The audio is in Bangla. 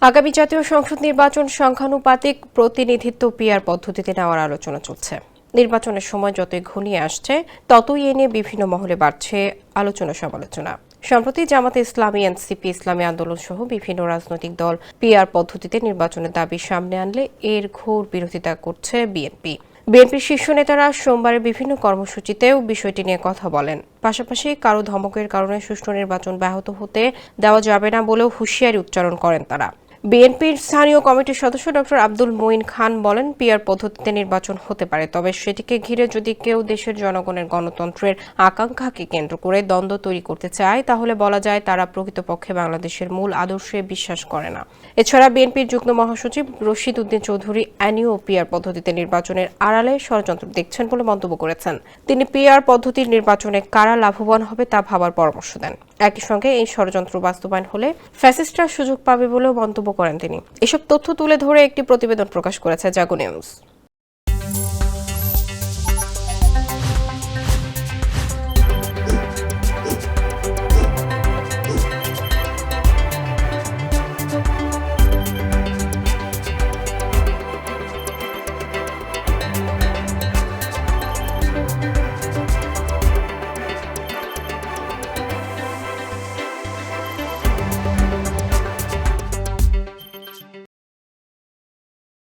আগামী জাতীয় সংসদ নির্বাচন সংখ্যানুপাতিক প্রতিনিধিত্ব পিআর পদ্ধতিতে নেওয়ার আলোচনা চলছে। নির্বাচনের সময় যতই ঘনিয়ে আসছে ততই এ নিয়ে বিভিন্ন মহলে বাড়ছে আলোচনা সমালোচনা। সম্প্রতি জামাতে ইসলামী, এনসিপি, ইসলামী আন্দোলন সহ বিভিন্ন রাজনৈতিক দল পিআর পদ্ধতিতে নির্বাচনের দাবি সামনে আনলে এর ঘোর বিরোধিতা করছে বিএনপি। বিএনপির শীর্ষ নেতারা সোমবারের বিভিন্ন কর্মসূচিতেও বিষয়টি নিয়ে কথা বলেন। পাশাপাশি কারো ধমকের কারণে সুষ্ঠু নির্বাচন ব্যাহত হতে দেওয়া যাবে না বলেও হুঁশিয়ারি উচ্চারণ করেন তারা। বিএনপির স্থানীয় কমিটির সদস্য ডক্টর আব্দুল মঈন খান বলেন, পিআর পদ্ধতিতে নির্বাচন হতে পারে, তবে সেটিকে ঘিরে যদি কেউ দেশের জনগণের গণতন্ত্রের আকাঙ্ক্ষাকে কেন্দ্র করে দ্বন্দ্ব তৈরি করতে চায় তাহলে বলা যায় তারা প্রকৃতপক্ষে বাংলাদেশের মূল আদর্শে বিশ্বাস করে না। এছাড়া বিএনপির যুগ্ম মহাসচিব রশিদ উদ্দিন চৌধুরী এনিও পিআর পদ্ধতিতে নির্বাচনের আড়ালে ষড়যন্ত্র দেখছেন বলে মন্তব্য করেছেন। তিনি পিআর পদ্ধতির নির্বাচনে কারা লাভবান হবে তা ভাবার পরামর্শ দেন। একই সঙ্গে এই ষড়যন্ত্র বাস্তবায়ন হলে ফ্যাসিস্টরা সুযোগ পাবে বলেও মন্তব্য করেন তিনি। এসব তথ্য তুলে ধরে একটি প্রতিবেদন প্রকাশ করেছে জাগো নিউজ।